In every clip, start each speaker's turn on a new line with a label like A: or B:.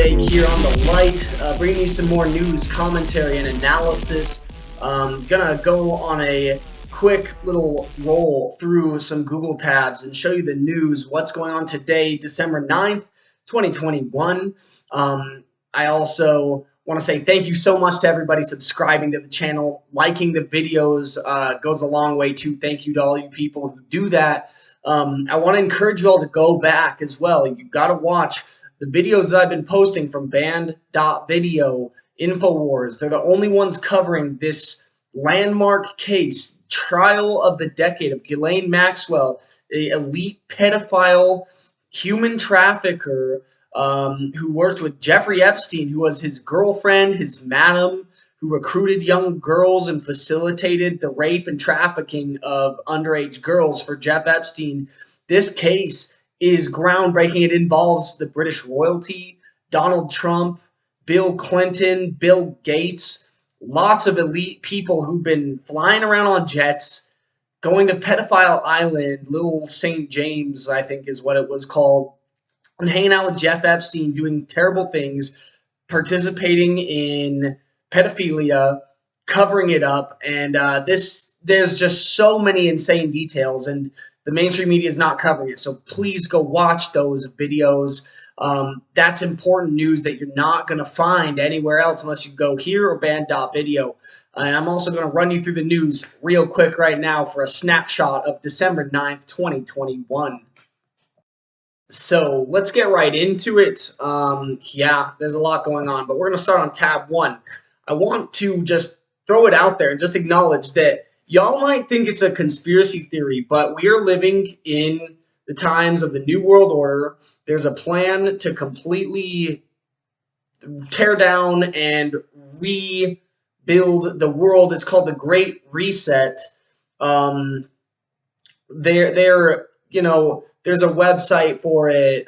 A: Jake here on The Light, bringing you some more news, commentary, and analysis. Gonna go on a quick little roll through some Google tabs and show you the news, what's going on today, December 9th, 2021. I also want to say thank you so much to everybody subscribing to the channel. Liking the videos goes a long way too. Thank you to all you people who do that. I want to encourage you all to go back as well. You've got to watch the videos that I've been posting from Band.video, InfoWars. They're the only ones covering this landmark case, trial of the decade of Ghislaine Maxwell, an elite pedophile, human trafficker who worked with Jeffrey Epstein, who was his girlfriend, his madam, who recruited young girls and facilitated the rape and trafficking of underage girls for Jeff Epstein. This case is groundbreaking. It involves the British royalty, Donald Trump, Bill Clinton, Bill Gates, lots of elite people who've been flying around on jets, going to Pedophile Island, Little St. James, I think is what it was called, and hanging out with Jeff Epstein, doing terrible things, participating in pedophilia, covering it up, and there's just so many insane details, and the mainstream media is not covering it. So please go watch those videos. That's important news that you're not going to find anywhere else unless you go here or Band.video. And I'm also going to run you through the news real quick right now for a snapshot of December 9th, 2021. So let's get right into it. Yeah, there's a lot going on, but we're going to start on tab 1. I want to just throw it out there and just acknowledge that y'all might think it's a conspiracy theory, but we are living in the times of the New World Order. There's a plan to completely tear down and rebuild the world. It's called the Great Reset. There's a website for it.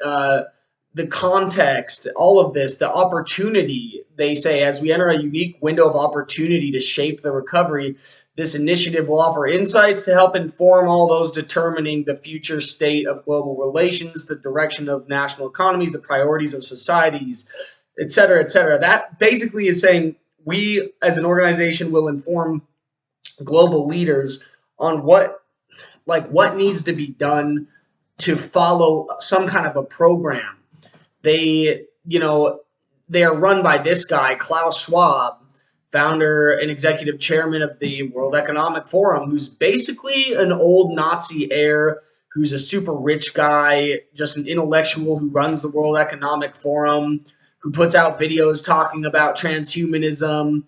A: The context, all of this, the opportunity, they say, as we enter a unique window of opportunity to shape the recovery, this initiative will offer insights to help inform all those determining the future state of global relations, the direction of national economies, the priorities of societies, et cetera, et cetera. That basically is saying we as an organization will inform global leaders on what needs to be done to follow some kind of a program. They are run by this guy, Klaus Schwab, founder and executive chairman of the World Economic Forum, who's basically an old Nazi heir, who's a super rich guy, just an intellectual who runs the World Economic Forum, who puts out videos talking about transhumanism,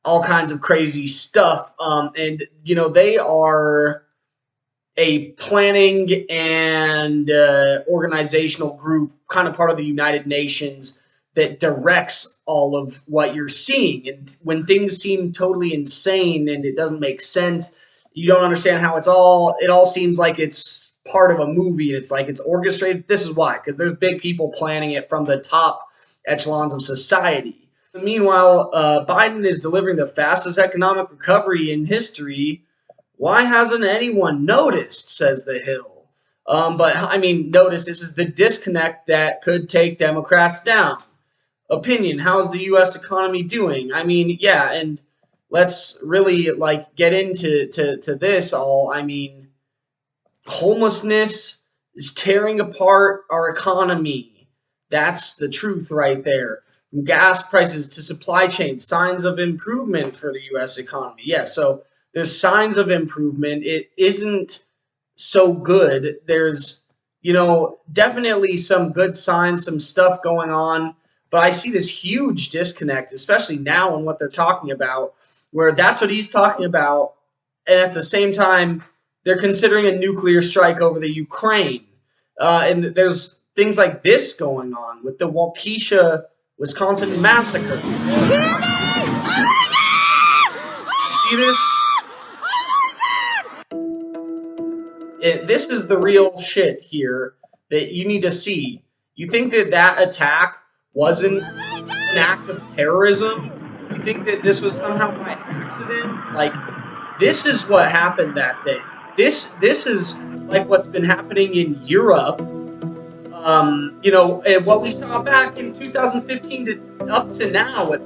A: all kinds of crazy stuff. They are a planning and organizational group, kind of part of the United Nations, that directs all of what you're seeing. And when things seem totally insane and it doesn't make sense, you don't understand how it all seems like it's part of a movie, and it's like it's orchestrated. This is why, because there's big people planning it from the top echelons of society. Meanwhile, Biden is delivering the fastest economic recovery in history. Why hasn't anyone noticed, says The Hill. Notice this is the disconnect that could take Democrats down. Opinion, how's the U.S. economy doing? Yeah, and let's really get into this all. Homelessness is tearing apart our economy. That's the truth right there. From gas prices to supply chain, signs of improvement for the U.S. economy. Yeah, so there's signs of improvement. It isn't so good. There's, definitely some good signs, some stuff going on. But I see this huge disconnect, especially now in what they're talking about, where that's what he's talking about. And at the same time, they're considering a nuclear strike over the Ukraine. And there's things like this going on with the Waukesha, Wisconsin massacre. You see this? This is the real shit here that you need to see. You think that attack wasn't an act of terrorism? You think that this was somehow by accident? This is what happened that day. This is like what's been happening in Europe And what we saw back in 2015 to up to now with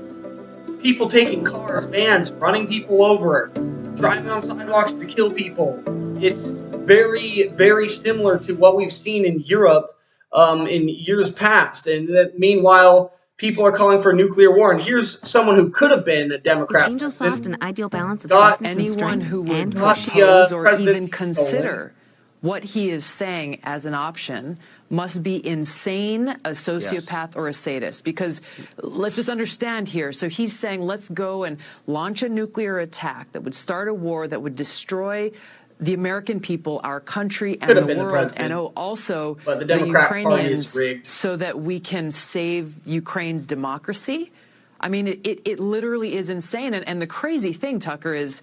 A: people taking cars, vans, running people over, driving on sidewalks to kill people. It's very, very similar to what we've seen in Europe in years past. And that meanwhile, people are calling for a nuclear war. And here's someone who could have been a
B: Is
A: Democrat
B: Angel Soft an
A: president,
B: ideal balance of
A: got
B: softness and
C: anyone
B: strength
C: who would
B: and
A: got
B: push?
C: propose
A: the
C: or even
A: presidency stolen.
C: consider what he is saying as an option must be insane, a sociopath, or a sadist. Because let's just understand here. So he's saying, let's go and launch a nuclear attack that would start a war that would destroy the American people, our country,
A: Could
C: and
A: have
C: the
A: been the
C: world,
A: president,
C: and also
A: but the
C: the
A: Democrat Party is
C: Ukrainians,
A: rigged.
C: so that we can save Ukraine's democracy. I mean, it literally is insane. And the crazy thing, Tucker, is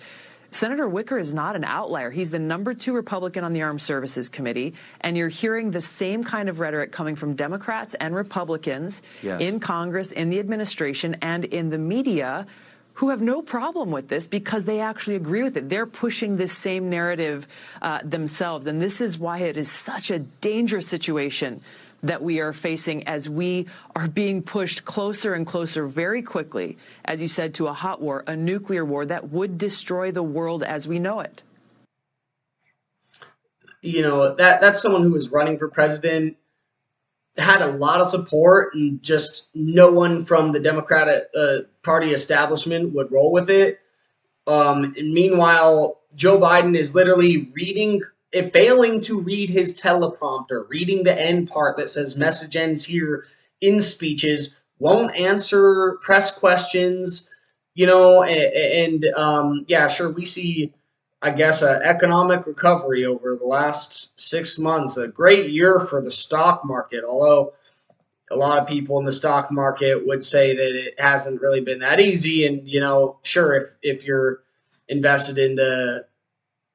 C: Senator Wicker is not an outlier. He's the #2 Republican on the Armed Services Committee, and you're hearing the same kind of rhetoric coming from Democrats and Republicans in Congress, in the administration, and in the media, who have no problem with this because they actually agree with it. They're pushing this same narrative themselves, and this is why it is such a dangerous situation that we are facing as we are being pushed closer and closer very quickly, as you said, to a hot war, a nuclear war that would destroy the world as we know it.
A: That's someone who was running for president, had a lot of support, and just no one from the Democratic Party establishment would roll with it. And meanwhile, Joe Biden is literally failing to read his teleprompter, reading the end part that says message ends here in speeches, won't answer press questions, yeah, sure, we see, I guess, an economic recovery over the last 6 months, a great year for the stock market, although a lot of people in the stock market would say that it hasn't really been that easy. And, sure, if you're invested in the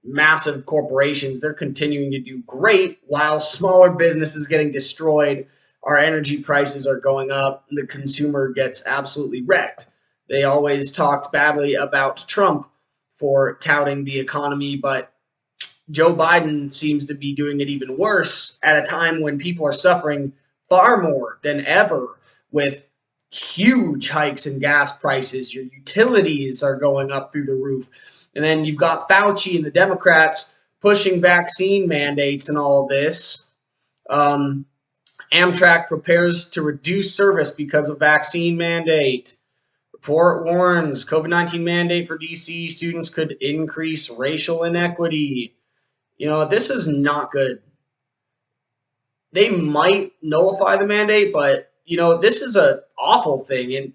A: massive corporations, they're continuing to do great while smaller businesses getting destroyed. Our energy prices are going up. The consumer gets absolutely wrecked. They always talked badly about Trump for touting the economy, but Joe Biden seems to be doing it even worse at a time when people are suffering far more than ever with huge hikes in gas prices. Your utilities are going up through the roof. And then you've got Fauci and the Democrats pushing vaccine mandates and all of this. Amtrak prepares to reduce service because of vaccine mandate. Report warns COVID-19 mandate for DC students could increase racial inequity. This is not good. They might nullify the mandate, but this is an awful thing. And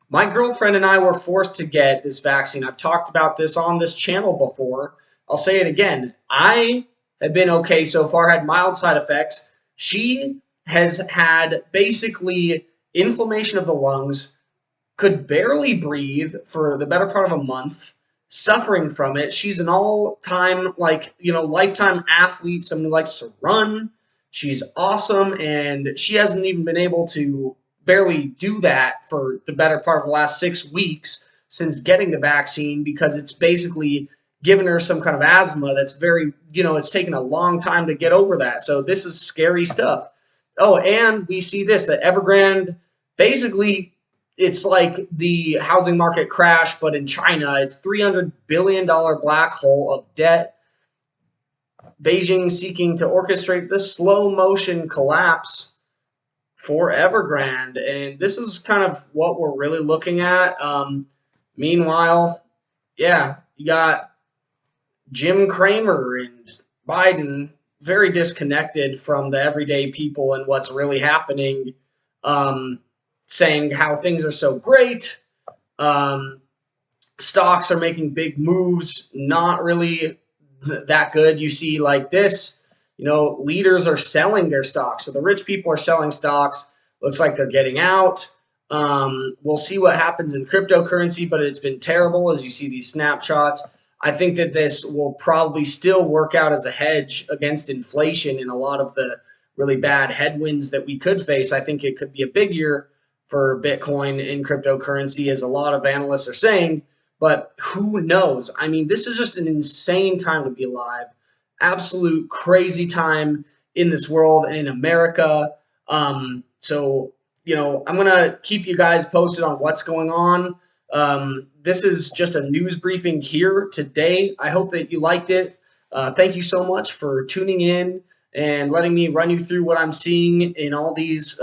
A: my girlfriend and I were forced to get this vaccine. I've talked about this on this channel before. I'll say it again. I have been okay so far, had mild side effects. She has had basically inflammation of the lungs, could barely breathe for the better part of a month, suffering from it. She's an all-time, lifetime athlete, someone who likes to run. She's awesome, and she hasn't even been able to barely do that for the better part of the last 6 weeks since getting the vaccine, because it's basically given her some kind of asthma that's very, it's taken a long time to get over that. So this is scary stuff. Oh, and we see this, that Evergrande, basically, it's like the housing market crash, but in China. It's $300 billion black hole of debt. Beijing seeking to orchestrate the slow motion collapse for Evergrande. And this is kind of what we're really looking at. Meanwhile, yeah, you got Jim Cramer and Biden very disconnected from the everyday people and what's really happening, saying how things are so great. Stocks are making big moves, not really that good. You see like this, leaders are selling their stocks. So the rich people are selling stocks. Looks like they're getting out. We'll see what happens in cryptocurrency, but it's been terrible as you see these snapshots. I think that this will probably still work out as a hedge against inflation and a lot of the really bad headwinds that we could face. I think it could be a big year for Bitcoin and cryptocurrency, as a lot of analysts are saying, but who knows? I mean, this is just an insane time to be alive. Absolute crazy time. in this world and in America. So, I'm going to keep you guys posted on what's going on. This is just a news briefing here today. I hope that you liked it. Thank you so much for tuning in and letting me run you through what I'm seeing in all these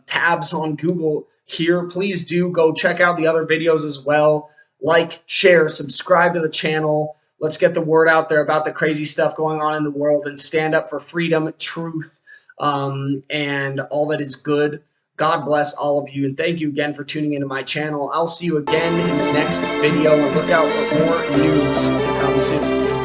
A: tabs on Google here. Please do go check out the other videos as well. Like, share, subscribe to the channel. Let's get the word out there about the crazy stuff going on in the world and stand up for freedom, truth, and all that is good. God bless all of you, and thank you again for tuning into my channel. I'll see you again in the next video, and look out for more news to come soon.